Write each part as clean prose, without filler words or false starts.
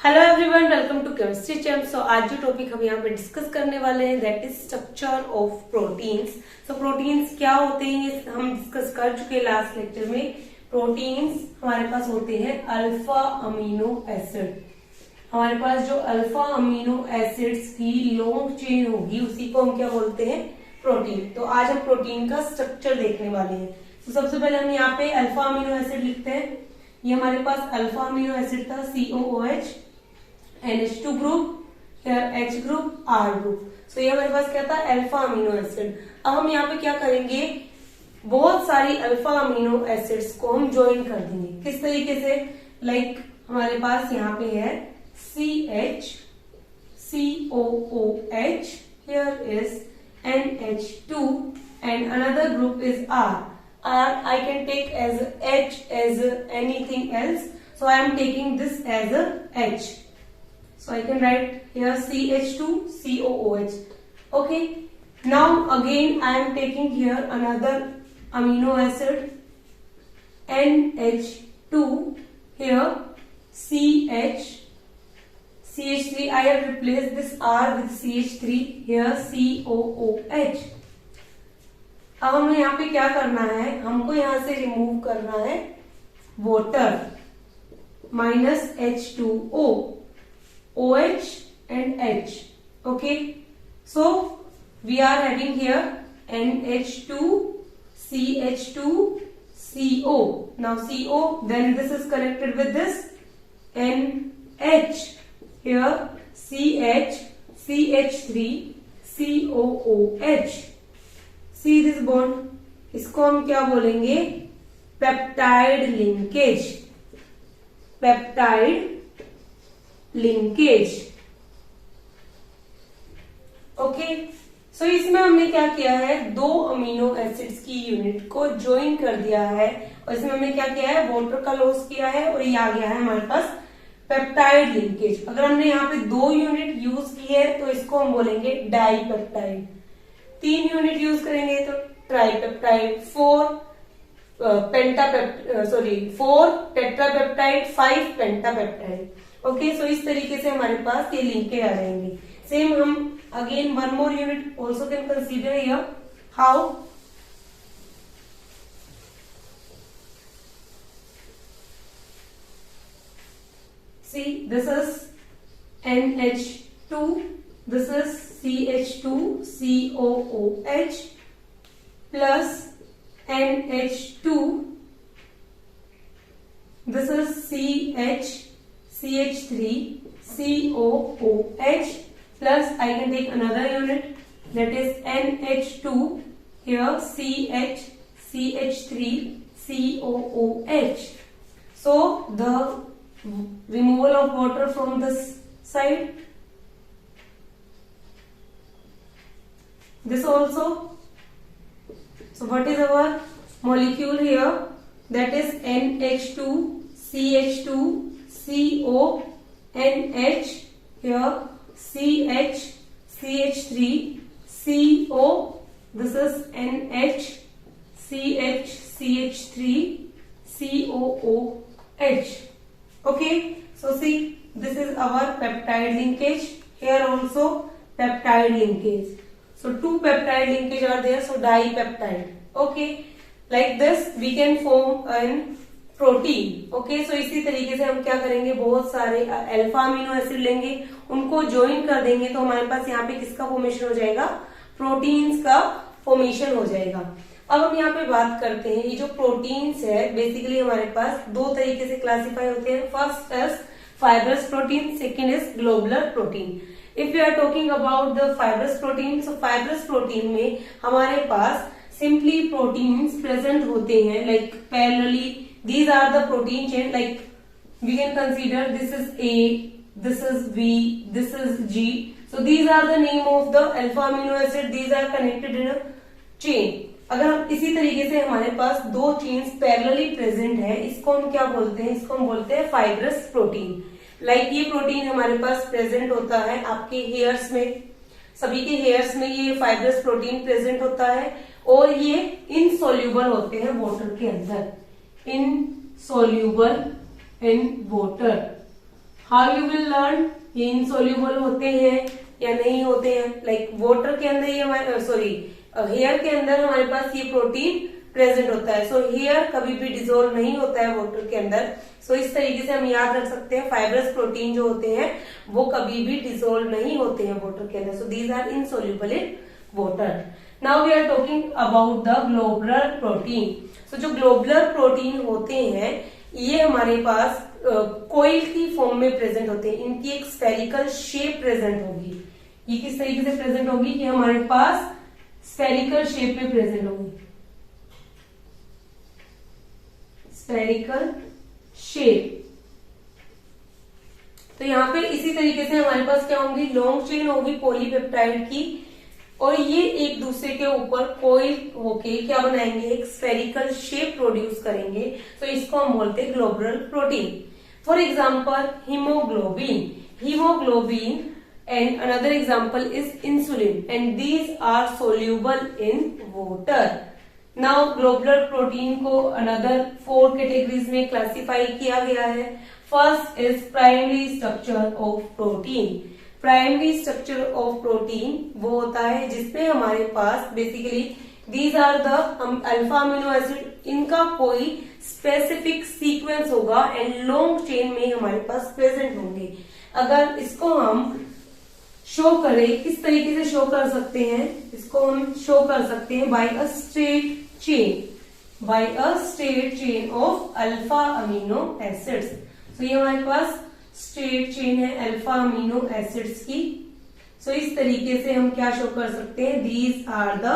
Hello everyone, welcome to chemistry champ. So आज जो topic हम यहाँ पे डिस्कस करने वाले हैं that is structure of proteins. So proteins क्या होते हैं ये हम डिस्कस कर चुके हैं लास्ट लेक्चर में। प्रोटीन्स हमारे पास होते हैं अल्फा अमीनो एसिड। हमारे पास जो अल्फा अमीनो एसिड्स की लॉन्ग चेन होगी उसी को हम क्या बोलते हैं, प्रोटीन। तो आज हम प्रोटीन का स्ट्रक्चर देखने वाले हैं। तो सबसे पहले हम यहाँ पे अल्फा अमीनो एसिड लिखते हैं। ये हमारे पास अल्फा अमीनो एसिड था COOH, NH2 group, H group, R group. So ये हमारे पास क्या था, अल्फा अमीनो एसिड। अब हम यहाँ पे क्या करेंगे, बहुत सारी अल्फा अमीनो एसिड्स को हम ज्वाइन कर देंगे। किस तरीके से, लाइक हमारे पास यहाँ पे है CH, COOH, here is NH2 and another group is R. I can take as H as anything else, so I am taking this as a H. So I can write here CH2 COOH. Okay. Now again I am taking here another amino acid NH2. Here CH3. I have replaced this R with CH3. Here COOH. अब हमें यहाँ पे क्या करना है, हमको यहाँ से रिमूव करना है water minus H2O, OH and H. Okay, so we are having here NH2, CH2, CO. Now CO, then this is connected with this NH. Here CH, CH3, COOH. See this bond, इसको हम क्या बोलेंगे, peptide linkage. Peptide linkage. Okay, so इसमें हमने क्या किया है, दो अमीनो एसिड्स की यूनिट को ज्वाइन कर दिया है और इसमें हमने क्या किया है, वाटर का लॉस किया है और ये आ गया है हमारे पास पेप्टाइड लिंकेज। अगर हमने यहाँ पे दो यूनिट यूज की है तो इसको हम बोलेंगे डाइपेप्टाइड। 3 यूनिट यूज करेंगे तो ट्राइपेप्टाइड, 4 टेट्रापेप्टाइड, 5 पेंटापेप्टाइड। ओके, सो इस तरीके से हमारे पास ये लिंकेज आ जाएंगे। सेम हम again one more unit also can consider here. How, see this is NH2, this is CH2 COOH plus NH2, this is CH3 COOH plus I can take another unit that is NH2, here CH3 COOH. So the removal of water from this side, this also. So what is our molecule here, that is NH2 CH2 CO NH, here CH CH3 CO, this is NH CH CH3 COOH. Okay, so see this is our peptide linkage. Here also peptide linkage. So 2 peptide linkage are there, so dipeptide. Okay, like this we can form an protein. Okay, so इसी तरीके से हम क्या करेंगे, बहुत सारे alpha amino acid लेंगे, उनको ज्वाइन कर देंगे तो हमारे पास यहाँ पे किसका फॉर्मेशन हो जाएगा, प्रोटीन्स का फॉर्मेशन हो जाएगा। अब हम यहाँ पे बात करते हैं, ये जो प्रोटीन्स है बेसिकली हमारे पास दो तरीके से क्लासिफाई होते हैं। First is fibrous protein, second is globular protein. If we are talking about the fibrous protein, so fibrous protein में हमारे पास simply proteins present होते हैं, like parallelly. These are the protein chain, like we can consider this is A, this is B, this is G. So these are the name of the alpha amino acid. These are connected in a chain. अगर हम इसी तरीके से हमारे पास दो chains parallelly present है, इसको हम क्या बोलते हैं, इसको हम बोलते हैं फाइब्रस प्रोटीन। लाइक ये प्रोटीन हमारे पास प्रेजेंट होता है आपके हेयर्स में, सभी के हेयर्स में ये फाइब्रस प्रोटीन प्रेजेंट होता है और ये इनसोल्यूबल होते हैं वाटर के अंदर, insoluble in water. How you will learn ये इनसोल्यूबल होते हैं या नहीं होते हैं। लाइक वाटर के अंदर ये हमारे हेयर के अंदर हमारे पास ये प्रोटीन प्रेजेंट होता है। सो हेयर कभी भी डिसॉल्व नहीं होता है वाटर के अंदर। सो इस तरीके से हम याद रख सकते हैं फाइब्रस प्रोटीन जो होते हैं वो कभी भी डिसॉल्व नहीं होते हैं वाटर के अंदर। So these are insoluble in water. Now we are talking about the globular protein. So जो ग्लोबुलर प्रोटीन होते हैं ये हमारे पास कोइल की फॉर्म में प्रेजेंट होते हैं। इनकी एक स्फेरिकल शेप प्रेजेंट होगी। ये किस तरीके से प्रेजेंट होगी कि हमारे पास स्फेरिकल शेप में प्रेजेंट होगी, स्फेरिकल शेप। तो यहाँ पे इसी तरीके से हमारे पास क्या होंगी, लॉन्ग चेन होगी पॉलीपेप्टाइड की, और ये एक दूसरे के ऊपर कोइल होके क्या बनाएंगे, एक स्फेरिकल शेप प्रोड्यूस करेंगे। तो इसको हम बोलते हैं globular protein. For example haemoglobin and another example is insulin, and these are soluble in water. Now globular protein को another 4 categories में classify किया गया है। First is primary structure of protein. Primary structure of protein वो होता है जिसमें हमारे पास basically these are the alpha amino acid, इनका कोई specific sequence होगा and long chain में हमारे पास present होंगे। अगर इसको हम शो करें, किस तरीके से शो कर सकते हैं, इसको हम शो कर सकते हैं by a straight chain of alpha amino acids. तो ये हमारे पास स्ट्रेट चेन है अल्फा अमीनो एसिड्स की। सो इस तरीके से हम क्या शो कर सकते हैं, these are the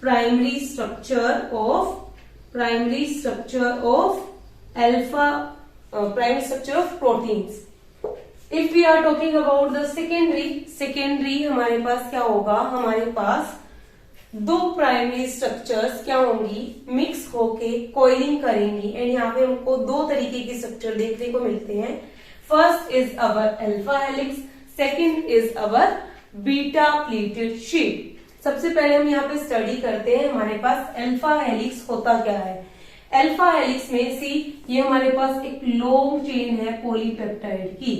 primary structure of proteins. If we are talking about the secondary हमारे पास क्या होगा, हमारे पास 2 प्राइमरी स्ट्रक्चर्स क्या होंगी, मिक्स होके कोइलिंग करेंगी। एंड यहाँ पे हमको 2 तरीके की स्ट्रक्चर देखने को मिलते हैं। First is our alpha helix, second is our beta pleated sheet. सबसे पहले हम यहाँ पे स्टडी करते हैं हमारे पास अल्फा हेलिक्स होता क्या है। अल्फा हेलिक्स में ये हमारे पास एक लॉन्ग चेन है पॉलीपेप्टाइड की।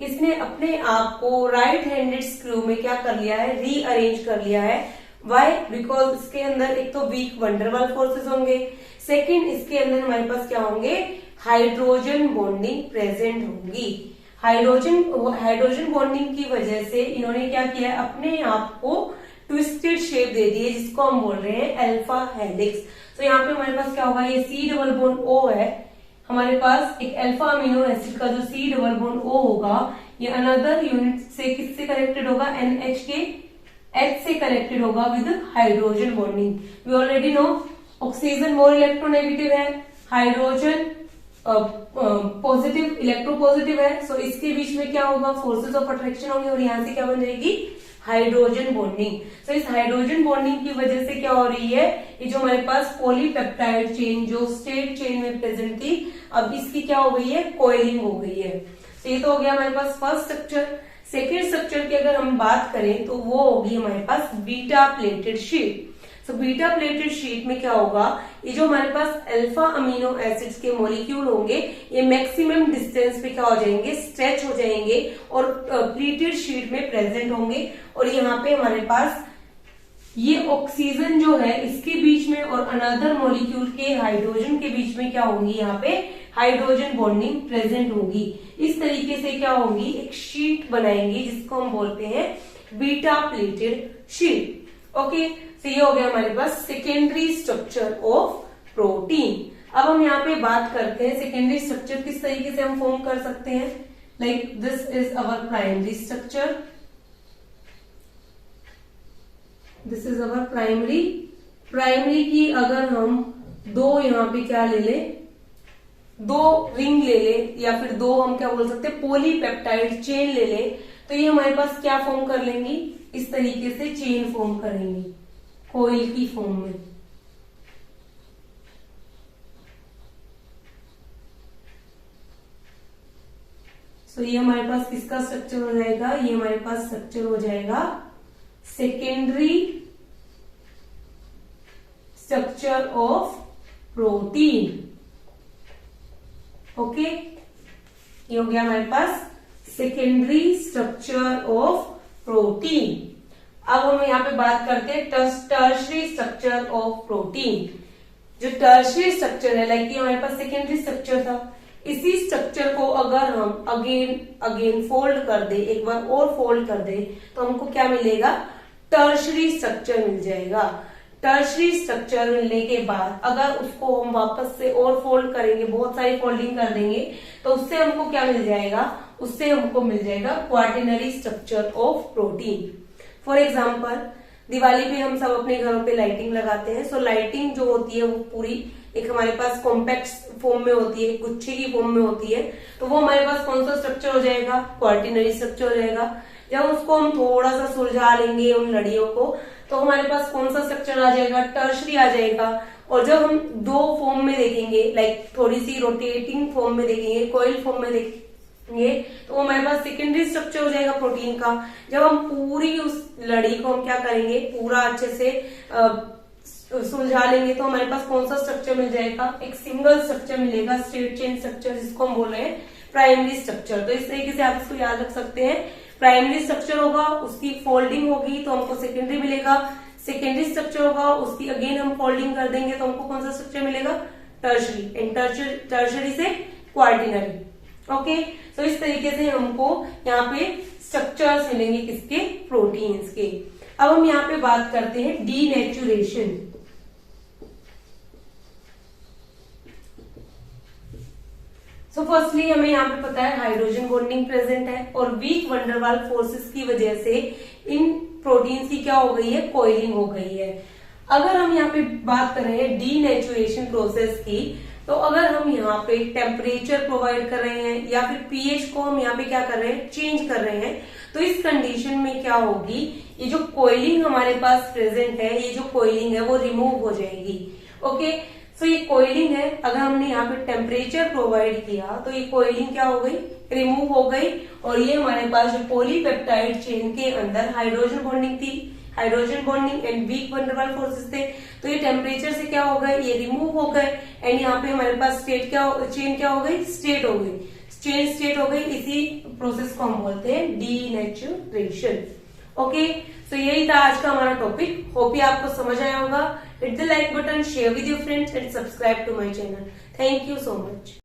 इसने अपने आप को राइट हैंडेड स्क्रू में क्या कर लिया है, रीअरेंज कर लिया है। वाई? बिकॉज इसके अंदर एक तो वीक वंडरवाल फोर्सेस होंगे, सेकंड इसके अंदर हमारे पास क्या होंगे, हाइड्रोजन बॉन्डिंग प्रेजेंट होगी। हाइड्रोजन बॉन्डिंग की वजह से इन्होंने क्या किया है, अपने आप को ट्विस्टेड शेप दे दी है, जिसको हम बोल रहे हैं अल्फा हेलिक्स। तो यहाँ पे हमारे पास क्या होगा, ये C डबल बॉन्ड O है, हमारे पास एक अल्फा अमीनो एसिड का जो C डबल बॉन्ड O होगा, ये अनदर यूनिट से किससे कनेक्टेड होगा, NH के H से कनेक्टेड होगा with hydrogen bonding. We already know oxygen more electronegative है, हाइड्रोजन पॉजिटिव इलेक्ट्रोपॉजिटिव है। सो इसके बीच में क्या होगा, फोर्सेस ऑफ अट्रैक्शन होंगे और यहाँ से क्या बन जाएगी, हाइड्रोजन बॉन्डिंग। तो इस हाइड्रोजन बॉन्डिंग की वजह से क्या हो रही है, ये जो हमारे पास पॉलीपेप्टाइड चेन जो स्ट्रेट चेन में प्रेजेंट थी, अब इसकी क्या हो गई है, कोइलिंग हो गई है। तो ये तो हो गया हमारे पास फर्स्ट स्ट्रक्चर। सेकेंड स्ट्रक्चर की अगर हम बात करें तो वो होगी हमारे पास beta pleated sheet. So beta pleated sheet में क्या होगा, ये जो हमारे पास अल्फा अमीनो एसिड्स के मॉलिक्यूल होंगे, ये मैक्सिमम डिस्टेंस पे क्या हो जाएंगे, स्ट्रेच हो जाएंगे और प्लेटेड शीट में प्रेजेंट होंगे। और यहाँ पे हमारे पास ये ऑक्सीजन जो है इसके बीच में और अनदर मॉलिक्यूल के हाइड्रोजन के बीच में क्या होंगी, यहाँ पे हाइड्रोजन बॉन्डिंग प्रेजेंट होगी। इस तरीके से क्या होगी, एक शीट बनाएंगे जिसको हम बोलते हैं बीटा प्लेटेड शीट। ओके, तो ये हो गया हमारे पास सेकेंडरी स्ट्रक्चर ऑफ प्रोटीन। अब हम यहाँ पे बात करते हैं सेकेंडरी स्ट्रक्चर किस तरीके से हम फॉर्म कर सकते हैं। Like this is our primary structure, this is our primary की अगर हम 2 यहाँ पे क्या ले ले, 2 रिंग ले ले, या फिर 2 हम क्या बोल सकते हैं, पॉलीपेप्टाइड चेन ले ले, तो ये हमारे पास क्या फॉर्म कर लेंगी, इस तरीके से चेन फॉर्म करेंगी कोइल की फॉर्म में। सो ये हमारे पास किसका स्ट्रक्चर हो जाएगा, ये हमारे पास स्ट्रक्चर हो जाएगा secondary structure of protein. Okay, ये हो गया हमारे पास सेकेंडरी स्ट्रक्चर ऑफ प्रोटीन। अब हम यहाँ पे बात करते हैं टर्शरी स्ट्रक्चर ऑफ प्रोटीन। जो टर्शरी स्ट्रक्चर है, लाइक हमारे पास सेकेंडरी स्ट्रक्चर था, इसी स्ट्रक्चर को अगर हम अगेन फोल्ड कर दे, एक बार और फोल्ड कर दे, तो हमको क्या मिलेगा? टर्शरी स्ट्रक्चर मिल जाएगा। टर्शरी स्ट्रक्चर मिलने के बाद अगर उसको हम वापस से और फोल्ड करेंगे, बहुत सारी फोल्डिंग कर देंगे, तो उससे हमको क्या मिल जाएगा? उससे हमको मिल जाएगा quaternary structure of protein. For example, Diwali पे हम सब अपने घरों पे लाइटिंग लगाते हैं। सो लाइटिंग जो होती है वो पूरी एक हमारे पास कॉम्पैक्ट फॉर्म में होती है, गुच्छे की फॉर्म में होती है। तो वो हमारे पास कौन सा स्ट्रक्चर हो जाएगा? क्वार्टिनरी स्ट्रक्चर हो जाएगा। जब उसको हम थोड़ा सा सुलझा लेंगे उन लड़ियों को, तो हमारे पास कौन सा स्ट्रक्चर आ जाएगा? टर्शरी आ जाएगा। और जब हम दो फॉर्म में देखेंगे, लाइक थोड़ी सी रोटेटिंग फॉर्म में देखेंगे, कॉइल फॉर्म में देखेंगे, तो हमारे पास सेकेंडरी स्ट्रक्चर हो जाएगा प्रोटीन का। जब हम पूरी उस लड़ी को हम क्या करेंगे? पूरा अच्छे से सुलझा लेंगे, तो हमारे पास कौन सा स्ट्रक्चर मिल जाएगा? एक सिंगल स्ट्रक्चर मिलेगा, स्ट्रेट चेन स्ट्रक्चर, जिसको हम बोल रहे हैं प्राइमरी स्ट्रक्चर। तो इस तरीके से आप इसको याद रख सकते हैं। प्राइमरी स्ट्रक्चर होगा, उसकी फोल्डिंग होगी तो हमको सेकेंडरी मिलेगा। सेकेंडरी स्ट्रक्चर होगा, उसकी अगेन हम फोल्डिंग कर देंगे तो हमको कौन सा स्ट्रक्चर मिलेगा? टर्शरी। एंड टर्शरी से क्वार्टिनरी। ओके, तो इस तरीके से हमको यहाँ पे स्ट्रक्चर्स मिलेंगे किसके? प्रोटीन्स के। अब हम यहाँ पे बात करते हैं डीनेचुरेशन। सो फर्स्टली हमें यहाँ पे पता है हाइड्रोजन बॉन्डिंग प्रेजेंट है, और वीक वंडरवाल फोर्सेस की वजह से इन प्रोटीन्स की क्या हो गई है? कॉइलिंग हो गई है। अगर हम यहाँ पे बात कर रहे हैं डीनेचुरेशन प्रोसेस की, तो अगर हम यहाँ पे टेम्परेचर प्रोवाइड कर रहे हैं या फिर पीएच को हम यहाँ पे क्या कर रहे हैं? चेंज कर रहे हैं, तो इस कंडीशन में क्या होगी? ये जो कॉइलिंग हमारे पास प्रेजेंट है, ये जो कॉइलिंग है वो रिमूव हो जाएगी। ओके, सो ये कॉइलिंग है, अगर हमने यहाँ पे टेम्परेचर प्रोवाइड किया तो ये कॉइलिंग क्या हो गई? रिमूव हो गई। और ये हमारे पास जो पॉलीपेप्टाइड चेन के अंदर हाइड्रोजन बॉन्डिंग थी, hydrogen bonding and weak van der Waals forces थे, तो ये टेम्परेचर से क्या हो गए? ये रिमूव हो गए। एंड यहाँ पे हमारे पास स्टेट चेन क्या हो गई? स्टेट हो गई, चेन स्टेट हो गई। इसी प्रोसेस को हम बोलते हैं डीनेचुरेशन। ओके, सो यही था आज का हमारा टॉपिक। होप ये आपको समझ आया होगा। Hit the like button, share with your friends and subscribe to my channel. Thank you so much.